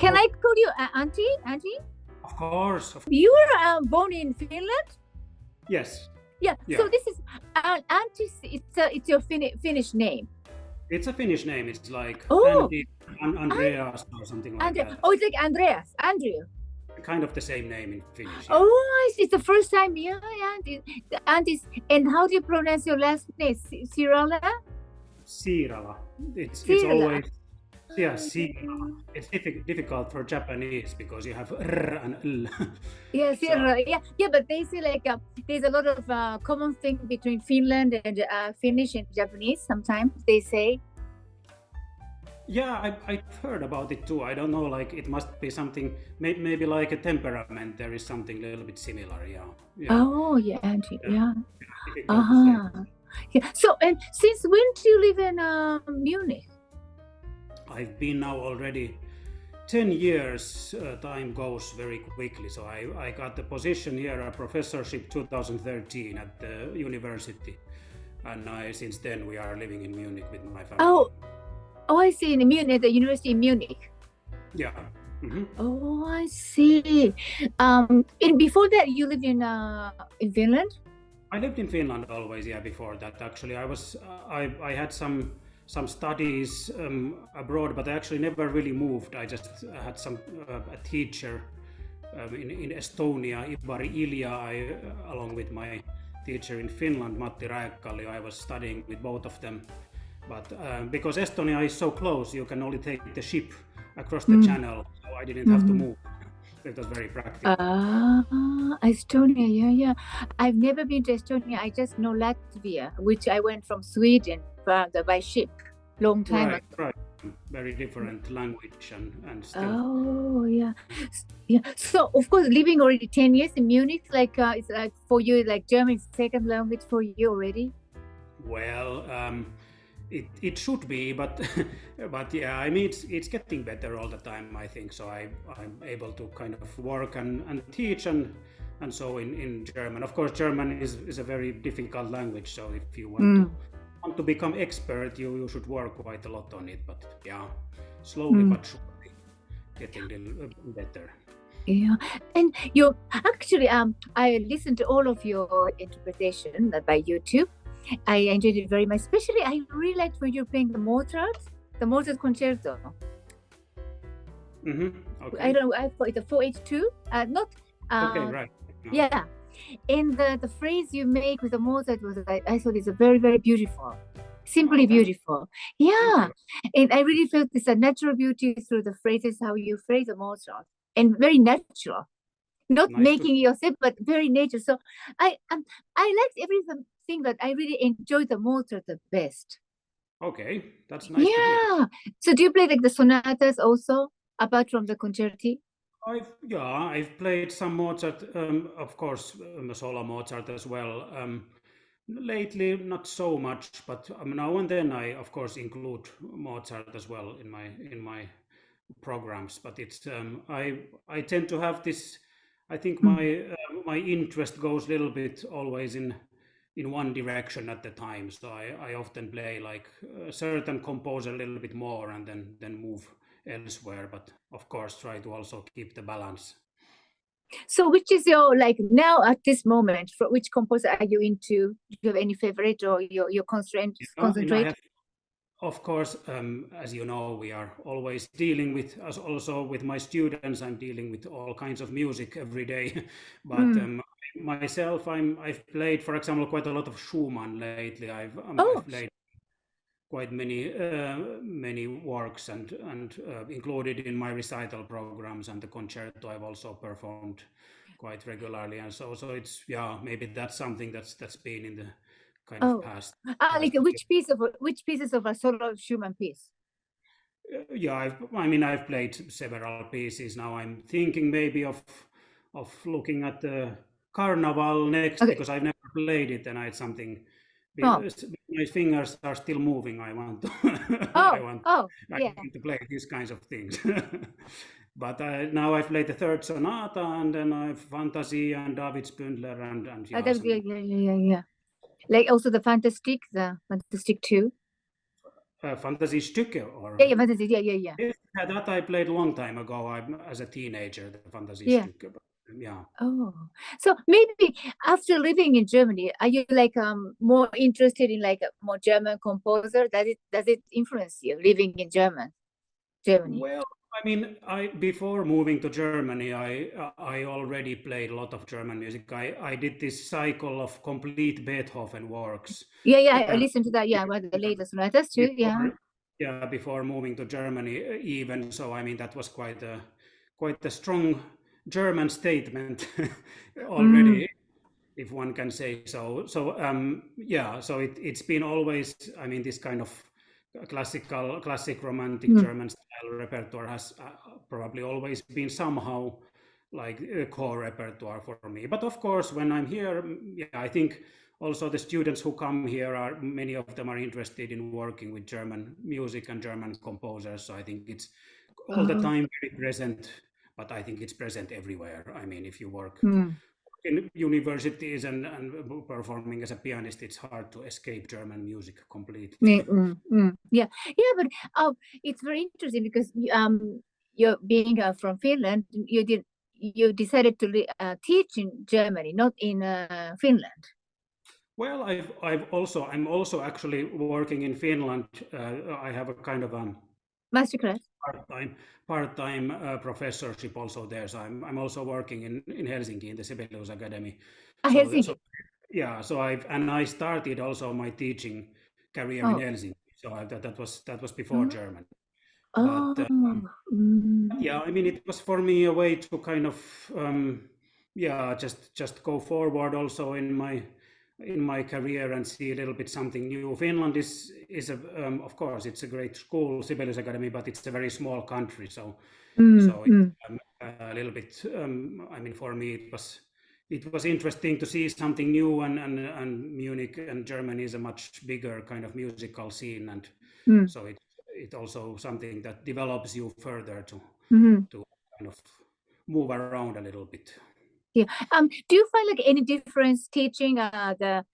Can I call you Antti? Antti? Of course. You were born in Finland? Yes. Yeah. So this is Antti. It's your Finnish name. It's a Finnish name. It's like Antti, Andreas or something like that. Oh, it's like Andreas, Andrew. Kind of the same name in Finnish. Yeah. Oh, it's the first time. Yeah. Antti. And how do you pronounce your last name? Siirala? Siirala. It's always Siirala. It's difficult for Japanese because you have r and l. Yeah, Siirala. Yeah. But they say like there's a lot of common thing between Finland and Finnish and Japanese. Sometimes they say. Yeah, I've heard about it too. I don't know, like it must be something, maybe like a temperament. There is something a little bit similar, yeah. Oh, yeah, Antti, yeah. Yeah. So, and since when do you live in Munich? I've been now already 10 years. Time goes very quickly. So I got the position here, a professorship 2013 at the university. And since then we are living in Munich with my family. Oh, I see. In Munich, at the University in Munich. Yeah. Mm-hmm. Oh, I see. And before that, you lived in Finland? I lived in Finland always. Yeah, before that, actually, I had some studies abroad, but I actually never really moved. I just had a teacher in Estonia, Ivari Ilja. Along with my teacher in Finland, Matti Raekkalli, I was studying with both of them. But because Estonia is so close, you can only take the ship across the channel, so I didn't have to move. It was very practical. Estonia, yeah. I've never been to Estonia. I just know Latvia, which I went from Sweden by ship long time ago. Right. Very different language and still. Oh, yeah. So, of course, living already 10 years in Munich, it's like for you, like German second language for you already? Well, it should be, but yeah, I mean it's getting better all the time, I think. So I'm able to kind of work and teach and so in German. Of course, German is a very difficult language. So if you want to become expert, you should work quite a lot on it. But yeah, slowly but surely getting a little better. Yeah, and you actually I listened to all of your interpretation by YouTube. I enjoyed it very much. Especially, I really liked when you're playing the Mozart concerto. Mm-hmm. Okay. I don't know. I thought the 482. Not. Okay, right. No. Yeah, and the phrase you make with the Mozart was I thought it's a very, very beautiful, simply beautiful. Yeah, and I really felt this natural beauty through the phrases, how you phrase the Mozart, and very natural, not nice making yourself, but very natural. So I liked everything. But I really enjoy the Mozart the best. Okay, that's nice. Yeah. So do you play like the sonatas also, apart from the concerti? I've played some Mozart, of course, solo Mozart as well. Lately, not so much, but now and then I, of course, include Mozart as well in my programs. But it's I tend to have this. I think my interest goes a little bit always in one direction at the time, so I often play like a certain composer a little bit more and then move elsewhere, but of course try to also keep the balance. So which is your, like now at this moment, for which composer are you into? Do you have any favorite or your concentrate? Of course, as you know, we are always dealing with, as also with my students, I'm dealing with all kinds of music every day. But myself, I've played, for example, quite a lot of Schumann lately. I've played quite many works and included in my recital programs, and the concerto I've also performed quite regularly. And so it's, maybe that's something that's been in the kind of past. Like which pieces of a solo Schumann piece? I've played several pieces. Now I'm thinking maybe of looking at the Carnival next, because I've never played it, and I had something. My fingers are still moving. I want to. I need to play these kinds of things. But now I've played the third sonata, and then I've Fantasy and Davidsbündler and Like also the Fantastic 2. Fantasy-Stücke or Yeah, fantasy. Yeah. yeah, that I played a long time ago. As a teenager, the Yeah. Fantasy-Stücke. Yeah. Oh, so maybe after living in Germany, are you like more interested in like a more German composer? Does it influence you living in Germany? Well, I mean, before moving to Germany, I already played a lot of German music. I did this cycle of complete Beethoven works. Yeah, I listened to that. Yeah, one of the latest one. That's true. Yeah. Before moving to Germany, even so, I mean that was quite a strong German statement already, if one can say so. So so it's been always, I mean, this kind of classic romantic German style repertoire has probably always been somehow like a core repertoire for me. But of course, when I'm here, I think also the students who come here many of them are interested in working with German music and German composers. So I think it's all the time very present, but I think it's present everywhere. I mean, if you work in universities and performing as a pianist, it's hard to escape German music completely. Yeah, but it's very interesting because you're being from Finland. You decided to teach in Germany, not in Finland. Well, I'm also actually working in Finland. I have a kind of a masterclass part-time professorship also there. So I'm also working in Helsinki in the Sibelius Academy. Helsinki. So I started also my teaching career in Helsinki. So that was before German. But yeah, I mean, it was for me a way to kind of just go forward also in my career and see a little bit something new. Finland is of course it's a great school, Sibelius Academy, but it's a very small country. So it's a little bit. I mean, for me it was interesting to see something new, and Munich and Germany is a much bigger kind of musical scene, and so it's also something that develops you further to kind of move around a little bit. Yeah. Do you find like any difference teaching the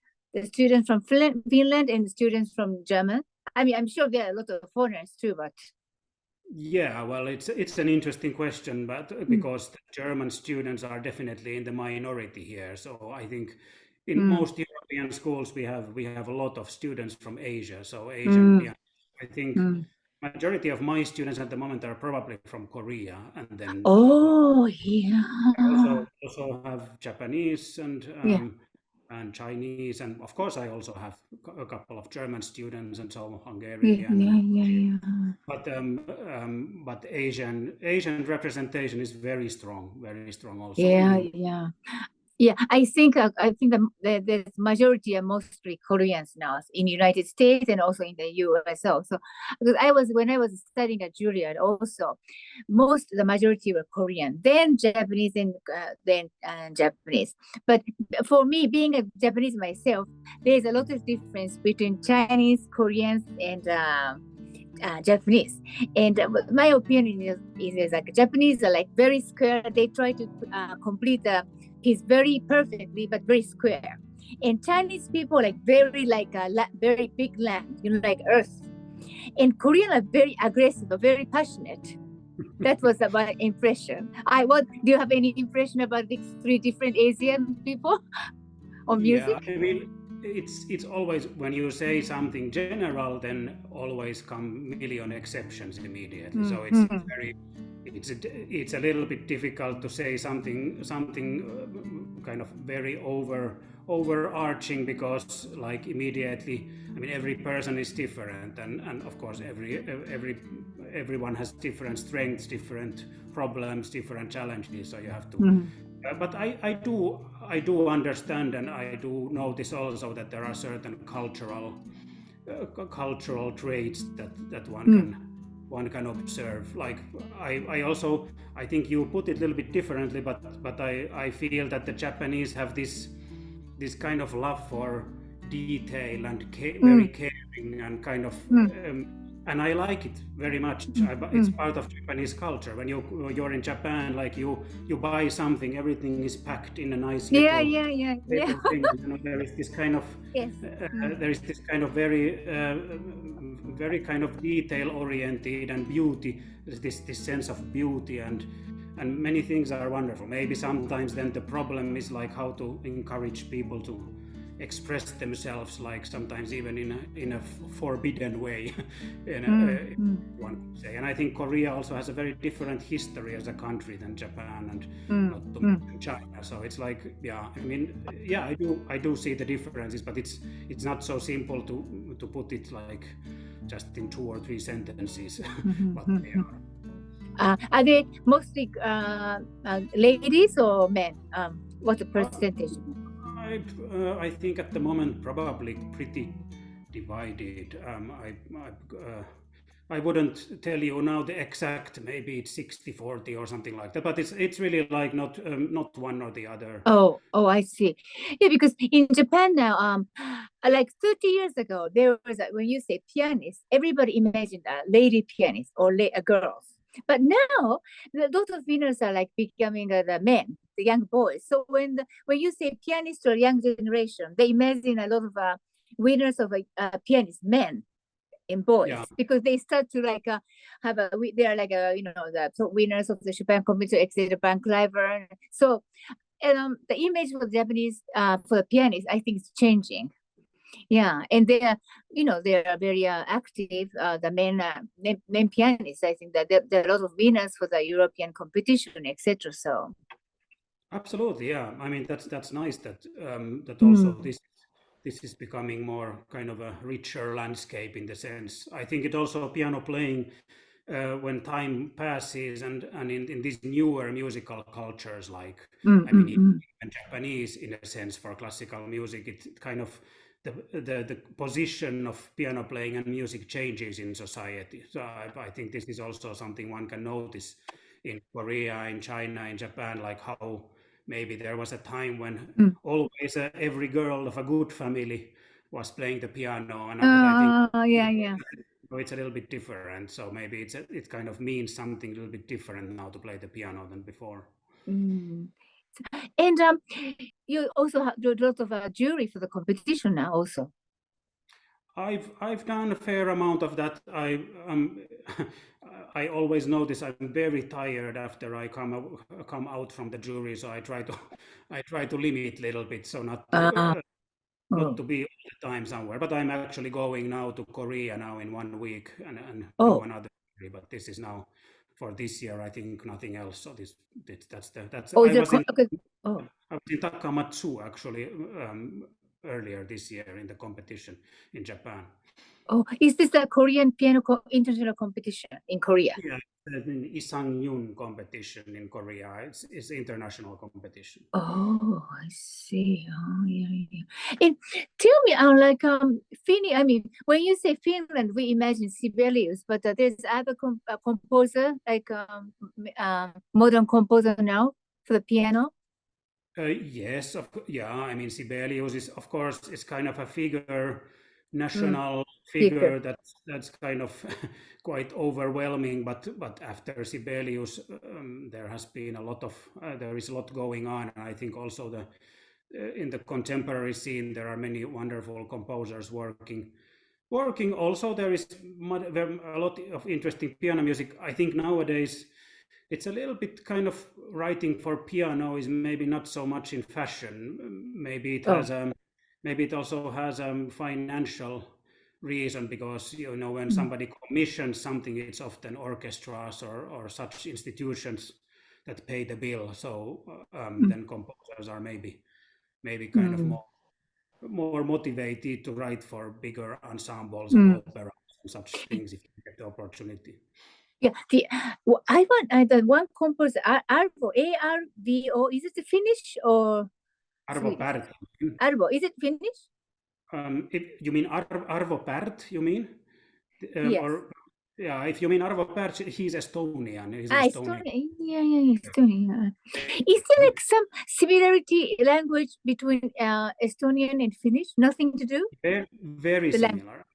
students from Finland and the students from German? I mean, I'm sure there are a lot of foreigners too, but yeah, well, it's an interesting question, but because the German students are definitely in the minority here, so I think in most European schools we have a lot of students from Asia. So Asian, I think majority of my students at the moment are probably from Korea, and then I also have Japanese and Chinese, and of course I also have a couple of German students and so Hungarian. But Asian representation is very strong also. Yeah, I think the majority are mostly Koreans now in the United States and also in the US also. Because when I was studying at Juilliard also, the majority were Korean, then Japanese, and then Japanese. But for me, being a Japanese myself, there's a lot of difference between Chinese, Koreans, and Japanese. And my opinion is like Japanese are like very square. They try to complete the piece very perfectly, but very square. And Chinese people like very very big land, like earth. And Korean are very aggressive, very passionate. That was my impression. Do you have any impression about these three different Asian people or music? Yeah, I mean, it's always, when you say something general, then always come million exceptions immediately. So it's a little bit difficult to say something kind of very overarching, because like immediately, I mean, every person is different, and of course everyone has different strengths, different problems, different challenges. So you have to. But I do understand, and I do notice also that there are certain cultural traits that one can observe. Like I think you put it a little bit differently, but I feel that the Japanese have this kind of love for detail and very caring, and kind of and I like it very much. It's part of Japanese culture. When you're in Japan, like you buy something, everything is packed in a nice little thing. You know, there is this kind of there is this kind of very kind of detail oriented and beauty. This sense of beauty and many things are wonderful. Maybe sometimes then the problem is like how to encourage people to express themselves, like sometimes even in a forbidden way, one could say. And I think Korea also has a very different history as a country than Japan and not to mention China. So it's like, I do see the differences, but it's not so simple to put it like just in 2 or 3 sentences. But they are they mostly ladies or men? What's the percentage? I think at the moment probably pretty divided. I wouldn't tell you now the exact, maybe it's 60-40 or something like that, but it's really like not one or the other. Oh, I see. Yeah, because in Japan now, like 30 years ago, there was when you say pianist, everybody imagined a lady pianist or girls. But now, a lot of winners are like becoming the men, the young boys. So when you say pianist or young generation, they imagine a lot of winners of pianist men and boys, because they start to like they are like the winners of the Chopin competition, etc. Bank Liver. So the image for the Japanese for the pianist, I think, is changing. Yeah, and they are, they are very active. The men pianists, I think that there are a lot of winners for the European competition, etc. So, absolutely, yeah. I mean, that's nice that that also this is becoming more kind of a richer landscape in the sense. I think it also piano playing when time passes and in these newer musical cultures, like and Japanese in a sense for classical music, it kind of the position of piano playing and music changes in society. So I think this is also something one can notice in Korea, in China, in Japan, like how maybe there was a time when always every girl of a good family was playing the piano, and I think it's a little bit different. So maybe it kind of means something a little bit different now to play the piano than before. And you also do a lot of jury for the competition now also. I've done a fair amount of that. I always notice I'm very tired after I come out from the jury, so I try to limit a little bit, so not to be all the time somewhere. But I'm actually going now to Korea now in 1 week and do another jury. But this is now for this year. I think nothing else. So that's. I was in Takamatsu actually earlier this year in the competition in Japan. Oh, is this a Korean piano international competition in Korea? Yeah, the Isangyun competition in Korea. It's international competition. Oh, I see. Oh, yeah. And tell me, like I mean, when you say Finland, we imagine Sibelius, but there's other composer, like modern composer now for the piano. Yes, I mean, Sibelius is, of course, is kind of a figure, national figure that's kind of quite overwhelming. But after Sibelius, there has been there is a lot going on, and I think also in the contemporary scene there are many wonderful composers working. Also, there is a lot of interesting piano music. I think nowadays it's a little bit kind of writing for piano is maybe not so much in fashion. Maybe it has maybe it also has financial reason, because when somebody commissions something, it's often orchestras or such institutions that pay the bill. So then composers are maybe kind of more motivated to write for bigger ensembles and operas and such things if you get the opportunity. Yeah, I want the one composer, Arvo, ARVO. Is it Finnish or Arvo Pärt? Arvo, is it Finnish? You mean Arvo Pärt? You mean? Yes. Or if you mean Arvo Pärt, he's Estonian. Estonian. Yeah, Estonian. Is there like some similarity language between Estonian and Finnish? Nothing to do. Very similar.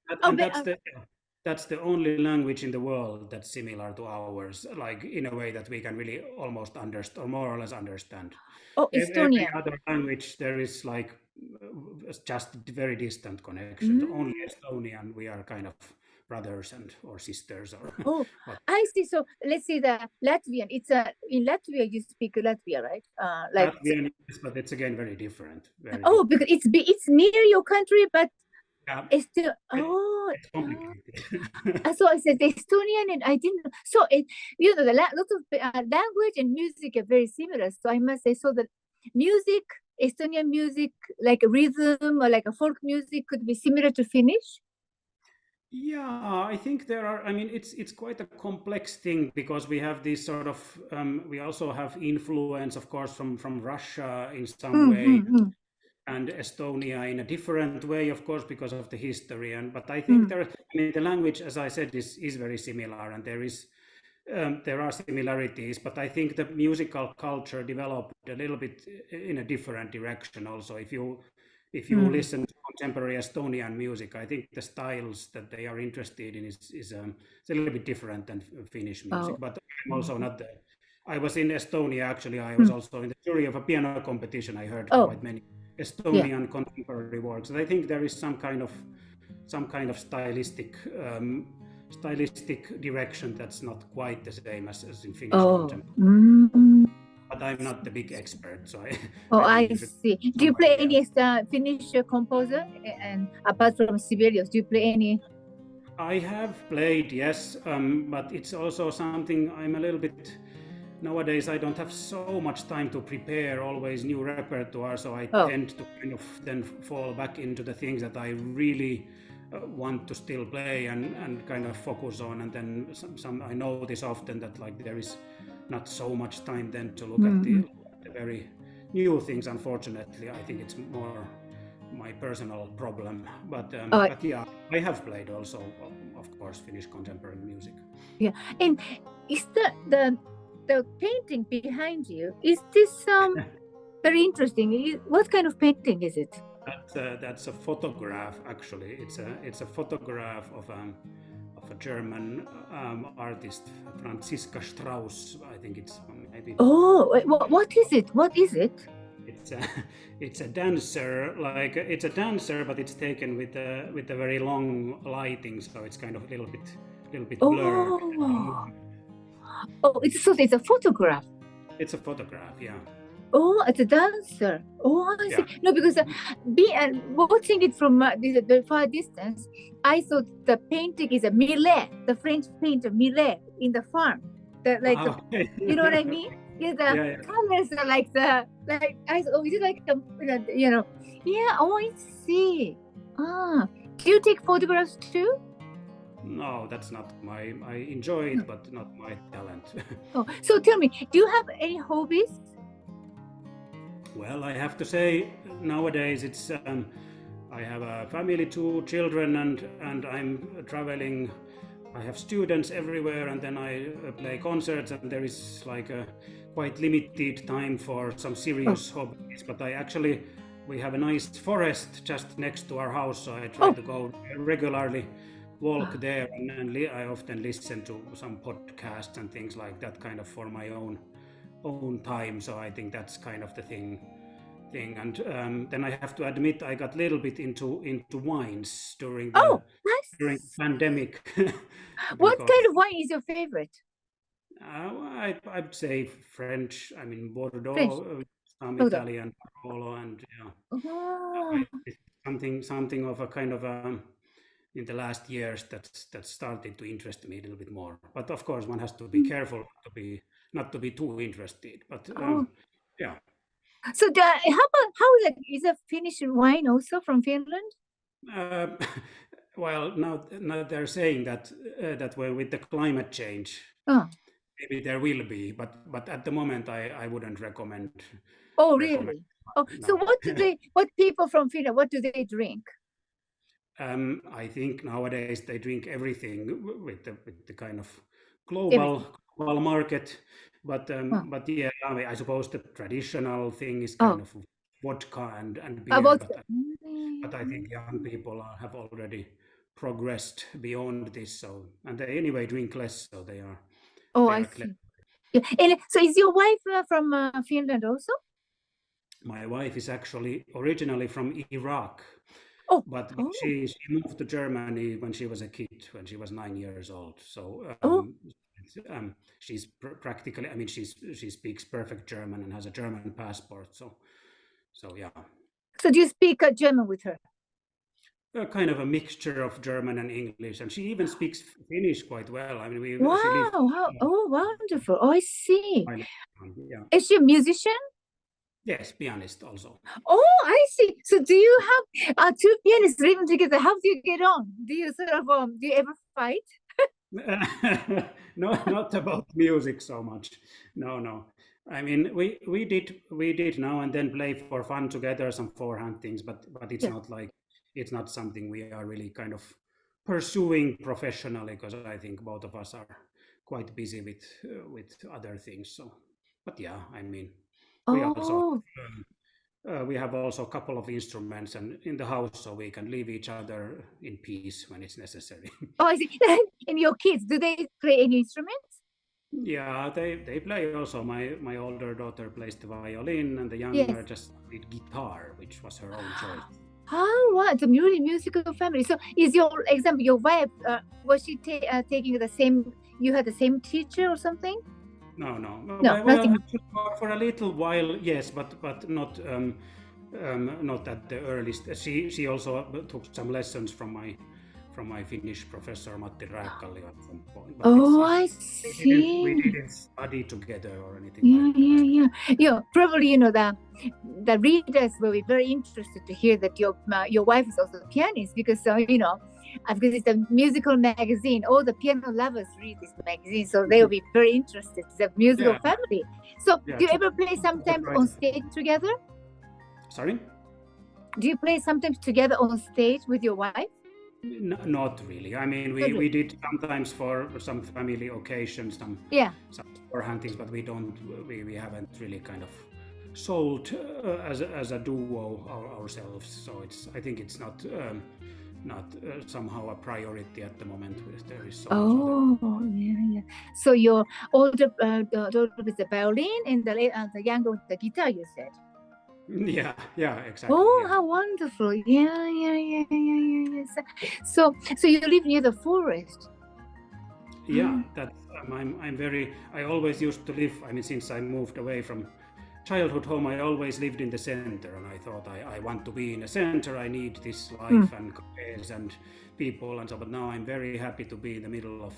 that's the only language in the world that's similar to ours, like in a way that we can really almost understand, or more or less understand. Oh, Every Estonian. other language, there is like just very distant connection. Only Estonian, we are kind of brothers and or sisters or. Oh, I see. So let's see the Latvian. It's in Latvia you speak Latvia, right? Like Latvian, yes, but it's again very different. oh, because it's near your country, but yeah, it's still it's complicated. So I said Estonian, and I didn't. So you know, lots of language and music are very similar. So I must say, so the music, Estonian music, like a rhythm or like a folk music, could be similar to Finnish. Yeah, I think there are. I mean, it's quite a complex thing because we have this sort of. We also have influence, of course, from Russia in some way, and Estonia in a different way, of course, because of the history. But I think I mean, the language, as I said, is very similar, and there are similarities. But I think the musical culture developed a little bit in a different direction. Also, if you listen to contemporary Estonian music, I think the styles that they are interested in is a little bit different than Finnish music. But I'm also not the. I was in Estonia actually. I was also in the jury of a piano competition. I heard quite many Estonian contemporary works. And I think there is some kind of stylistic direction that's not quite the same as in Finnish contemporary. But I'm not the big expert, so I see. Do you play any Finnish composer? And apart from Sibelius, do you play any? I have played, yes, but it's also something I'm a little bit. Nowadays, I don't have so much time to prepare always new repertoire, so I tend to kind of then fall back into the things that I really want to still play and kind of focus on. And then some I notice often that like there is not so much time then to look at the very new things. Unfortunately, I think it's more my personal problem. But yeah, I have played also, of course, Finnish contemporary music. Yeah, and is the painting behind you, is this very interesting? What kind of painting is it? That's a photograph. Actually, it's a photograph of a German artist, Franziska Strauss. I think it's maybe. Oh, what is it? What is it? It's a dancer. Like it's a dancer, but it's taken with a very long lighting, so it's kind of a little bit blurred. Oh, it's a photograph. It's a photograph, yeah. Oh, it's a dancer. Oh, I see. Yeah. No, because watching it from the far distance, I thought the painting is a Millet, the French painter Millet in the farm. You know what I mean? Yeah, the colors are like I thought, is it like you know? Yeah. Oh, I see. Do you take photographs too? No, that's not my. I enjoy it, but not my talent. Oh, so tell me, do you have any hobbies? Well, I have to say nowadays it's. I have a family, 2 children, and I'm traveling. I have students everywhere, and then I play concerts, and there is like a quite limited time for some serious hobbies. But we have a nice forest just next to our house, so I try to go regularly. Walk there, and I often listen to some podcasts and things like that, kind of for my own time. So I think that's kind of the thing. And then I have to admit I got a little bit into wines during the pandemic. What kind of wine is your favorite? I'd say French. I mean Bordeaux, some Italian, Barolo, and something of a kind of in the last years that started to interest me a little bit more. But of course, one has to be careful not to be too interested. But yeah. So how is a Finnish wine also from Finland? Well, now they're saying that with the climate change, maybe there will be, but at the moment I wouldn't recommend. Oh, really? Oh, no. So what people from Finland, what do they drink? I think nowadays they drink everything with the kind of global market, but yeah, I suppose the traditional thing is kind of vodka and beer. But I think young people have already progressed beyond this. So, and they anyway drink less, so they are. Oh, they I are see. clever. Yeah. And so is your wife from Finland also? My wife is actually originally from Iraq, Oh, but oh. she moved to Germany when she was a kid, when she was 9 years old. So she's practically, I mean, she speaks perfect German and has a German passport. So yeah. So do you speak German with her? Kind of a mixture of German and English, and she even speaks Finnish quite well. I mean, Wow! she lived, Oh, wonderful! Oh, I see. yeah. Is she a musician? Yes, pianist also. Oh, I see. So do you have two pianists living together? How do you get on? Do you sort of do you ever fight? No, not about music so much. No. I mean, we did now and then play for fun together, some forehand things, but it's not like, it's not something we are really kind of pursuing professionally, because I think both of us are quite busy with other things. So, but yeah, I mean, we have also a couple of instruments and in the house, so we can leave each other in peace when it's necessary. Oh, I see. And your kids, do they play any instruments? Yeah, they play also. My older daughter plays the violin, and the younger just did guitar, which was her own choice. Oh, wow, it's a really musical family. So is your example, your wife, was she taking the same, you had the same teacher or something? No, well, nothing. For a little while, yes, but not at the earliest. She also took some lessons from my Finnish professor Matti Rääkkali at some point. Oh, I see. We didn't study together or anything. Yeah. Probably the readers will be very interested to hear that your wife is also a pianist, because because it's a musical magazine. All the piano lovers read this magazine, so they will be very interested. It's a musical family. So do you ever play sometimes on stage together? Sorry? Do you play sometimes together on stage with your wife? No, not really. I mean, we did sometimes for some family occasions, some forehand things, but we haven't really kind of sold as a duo ourselves. So I think it's not somehow a priority at the moment. There is so much. So your older daughter with the violin and the younger with the guitar, you said. Yeah, exactly. Oh, how wonderful! Yeah. So you live near the forest. Yeah, that's I always used to live. I mean, since I moved away from childhood home, I always lived in the center, and I thought I want to be in the center. I need this life and cafes and people and so. But now I'm very happy to be in the middle of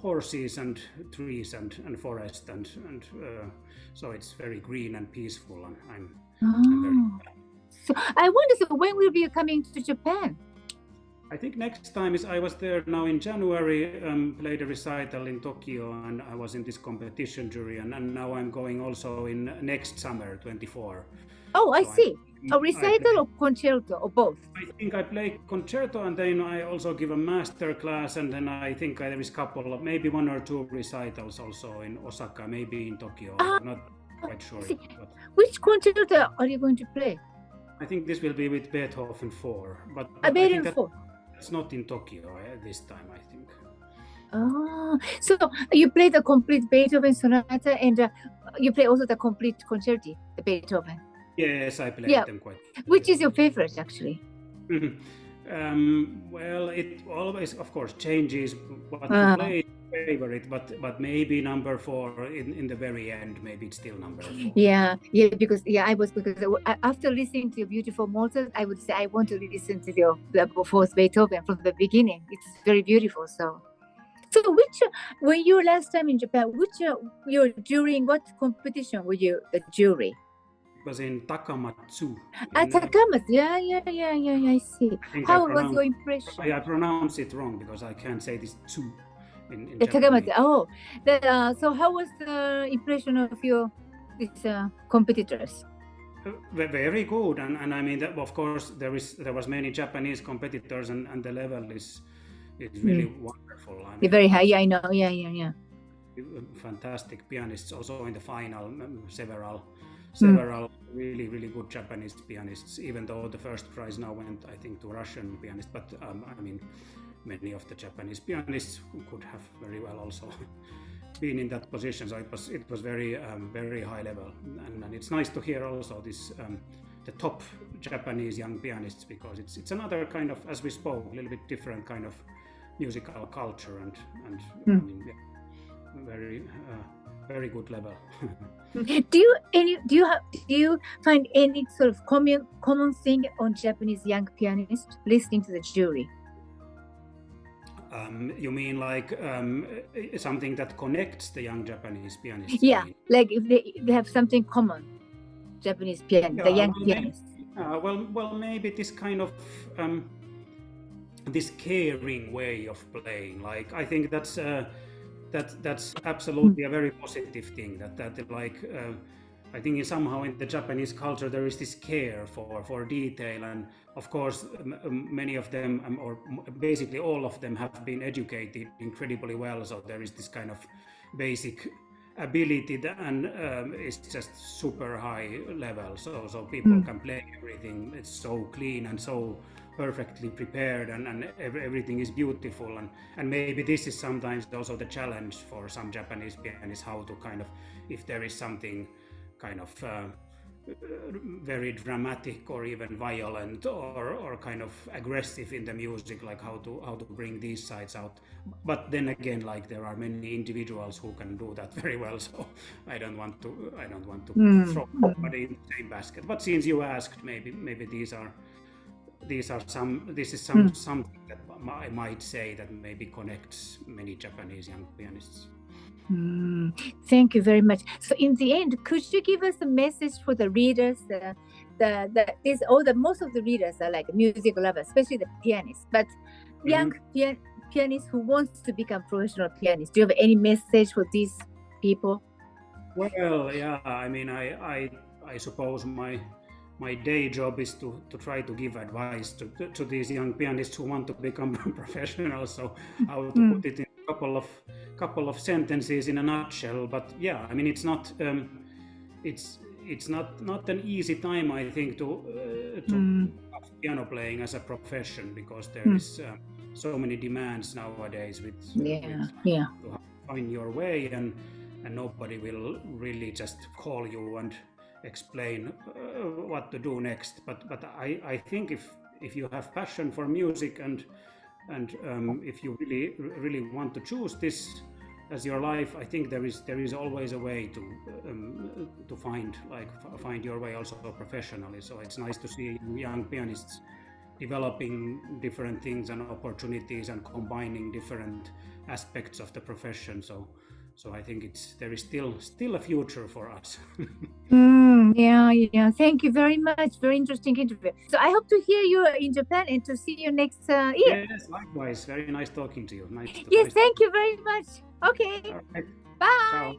horses and trees and forest and so it's very green and peaceful, and I'm very happy. So I wonder, so when will you be coming to Japan? I think next time I was there now in January, played a recital in Tokyo, and I was in this competition jury, and now I'm going also in next summer, 24. Oh, I see. A recital or concerto or both? I think I play concerto, and then I also give a master class, and then I think there is a couple of maybe 1 or 2 recitals also in Osaka, maybe in Tokyo. I'm not quite sure. Which concerto are you going to play? I think this will be with Beethoven 4, but Beethoven 4. It's not in Tokyo this time, I think. So you play the complete Beethoven sonata, and you play also the complete concerti, the Beethoven. Yes, I played them quite. Which is your favorite, actually? Well, it always, of course, changes what you play is favorite, but maybe number 4 in the very end, maybe it's still number 4. Yeah, because after listening to your beautiful Mozart, I would say I want to listen to the fourth Beethoven from the beginning. It's very beautiful. So when you were last time in Japan, during what competition were you the jury? It was in Takamatsu. Takamatsu. Yeah, I see. How was your impression? I pronounce it wrong because I can't say this tsu in Takamatsu. Oh, so how was the impression of these competitors? Very good, and I mean that, of course there was many Japanese competitors, and the level is really wonderful. I mean, very high. Yeah, I know. Yeah. Fantastic pianists also in the final, several really, really good Japanese pianists, even though the first prize now went, I think, to Russian pianist. But I mean, many of the Japanese pianists could have very well also been in that position. So it was very, very high level. And it's nice to hear also this, the top Japanese young pianists, because it's another kind of, as we spoke, a little bit different kind of musical culture and I mean, very, very good level. Do you find any sort of common thing on Japanese young pianists listening to the jury? You mean like something that connects the young Japanese pianists? Yeah, like if they have something common, Japanese pianists, the young pianists. Well, maybe this kind of this caring way of playing. Like I think that's absolutely a very positive thing. That like I think somehow in the Japanese culture there is this care for detail, and of course many of them, or basically all of them, have been educated incredibly well. So there is this kind of basic ability and it's just super high level. So people can play everything. It's so clean and so perfectly prepared, and everything is beautiful, and maybe this is sometimes also the challenge for some Japanese pianists, how to kind of, if there is something kind of very dramatic or even violent or kind of aggressive in the music, like how to bring these sides out. But then again, like there are many individuals who can do that very well, so I don't want to throw everybody in the same basket. But since you asked, maybe this is something that I might say that maybe connects many Japanese young pianists. Thank you very much. So in the end, could you give us a message for the readers? Most of the readers are like music lovers, especially the pianists, but young pianists who wants to become professional pianists. Do you have any message for these people? Well, yeah, I mean, I suppose my day job is to try to give advice to these young pianists who want to become professionals. So how to put it in a couple of sentences in a nutshell. But yeah, I mean, it's not not an easy time, I think, to have piano playing as a profession, because there is so many demands nowadays with to find your way, and nobody will really just call you and explain what to do next. But I think if you have passion for music and if you really want to choose this as your life, I think there is always a way to find your way also professionally. So it's nice to see young pianists developing different things and opportunities and combining different aspects of the profession. So I think there is still a future for us. Yeah. Thank you very much. Very interesting interview. So I hope to hear you in Japan and to see you next year. Yes, likewise. Very nice talking to you. Thank you very much. Okay. All right. Bye. Ciao.